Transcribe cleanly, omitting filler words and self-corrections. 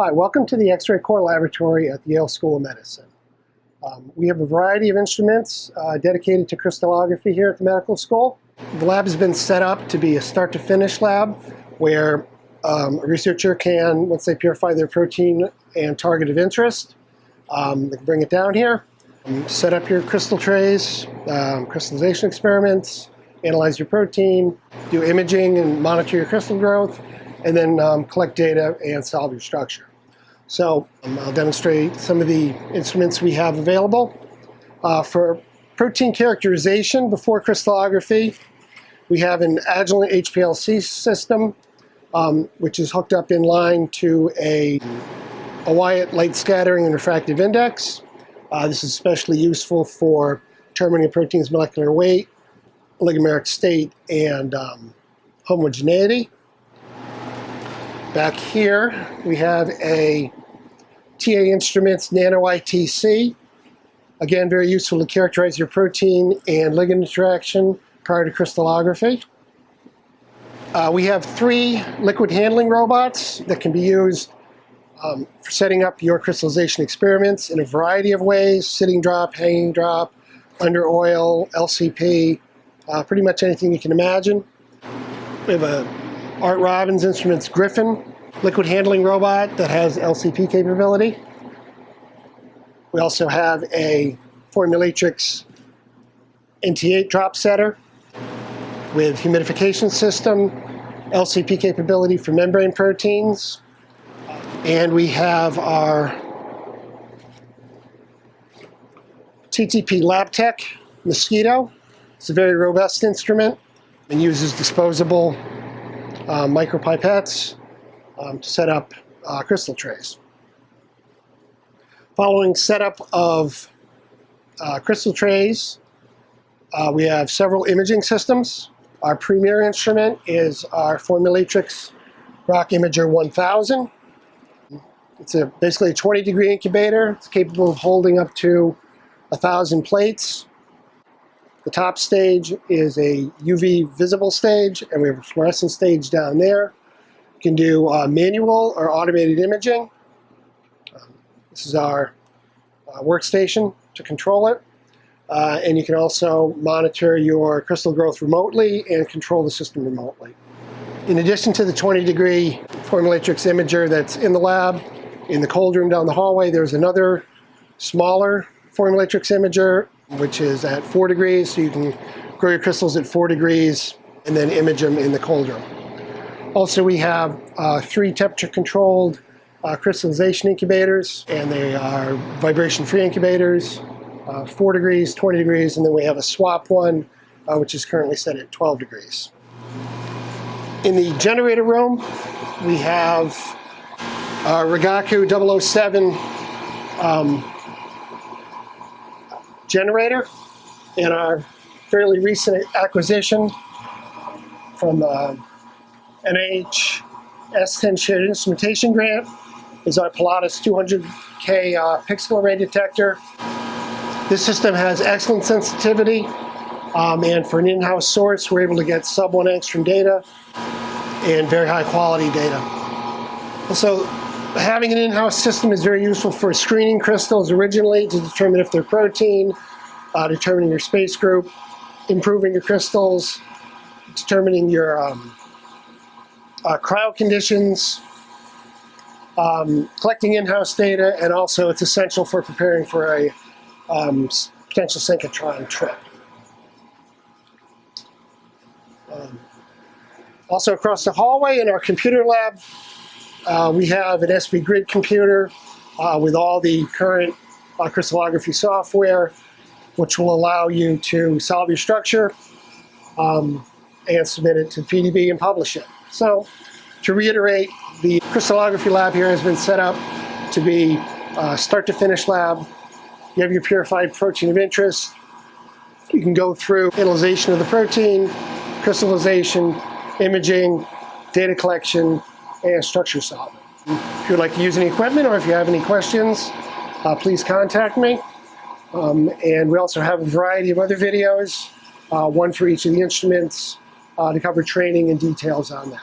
Hi, welcome to the X-ray core laboratory at the Yale School of Medicine. We have a variety of instruments dedicated to crystallography here at the medical school. The lab has been set up to be a start-to-finish lab where a researcher can, once they purify their protein and target of interest, they can bring it down here, set up your crystal trays, crystallization experiments, analyze your protein, do imaging and monitor your crystal growth, and then collect data and solve your structure. So I'll demonstrate some of the instruments we have available. For protein characterization before crystallography, we have an Agilent HPLC system, which is hooked up in line to a Wyatt light scattering and refractive index. This is especially useful for determining a protein's molecular weight, oligomeric state, and homogeneity. Back here, we have a TA Instruments Nano ITC. Again, very useful to characterize your protein and ligand interaction prior to crystallography. We have 3 liquid handling robots that can be used for setting up your crystallization experiments in a variety of ways: sitting drop, hanging drop, under oil, LCP, pretty much anything you can imagine. We have a Art Robbins Instruments Griffin liquid handling robot that has LCP capability. We also have a Formulatrix NT8 drop setter with humidification system, LCP capability for membrane proteins, and we have our TTP LabTech Mosquito. It's a very robust instrument and uses disposable micropipettes to set up crystal trays. Following setup of crystal trays, we have several imaging systems. Our premier instrument is our Formulatrix Rock Imager 1000. It's basically a 20-degree incubator. It's capable of holding up to 1,000 plates. The top stage is a UV visible stage, and we have a fluorescent stage down there. You can do manual or automated imaging. This is our workstation to control it. And you can also monitor your crystal growth remotely and control the system remotely. In addition to the 20-degree Formulatrix imager that's in the lab, in the cold room down the hallway, there's another smaller Formulatrix imager, which is at 4 degrees, so you can grow your crystals at 4 degrees and then image them in the cold room. Also, we have 3 temperature-controlled crystallization incubators, and they are vibration-free incubators, 4 degrees, 20 degrees, and then we have a swap one, which is currently set at 12 degrees. In the generator room, we have our Rigaku 007 generator, and our fairly recent acquisition from NIH S10 Shared Instrumentation Grant is our Pilatus 200K pixel array detector. This system has excellent sensitivity, and for an in-house source, we're able to get sub-1 angstrom data and very high quality data. So having an in-house system is very useful for screening crystals originally to determine if they're protein, determining your space group, improving your crystals, determining your cryo conditions, collecting in-house data, and also it's essential for preparing for a potential synchrotron trip. Also across the hallway in our computer lab, we have an SB Grid computer with all the current crystallography software, which will allow you to solve your structure and submit it to PDB and publish it. So, to reiterate, the crystallography lab here has been set up to be a start-to-finish lab. You have your purified protein of interest. You can go through analyzation of the protein, crystallization, imaging, data collection, and structure solving. If you would like to use any equipment or if you have any questions, please contact me. And we also have a variety of other videos, one for each of the instruments, to cover training and details on that.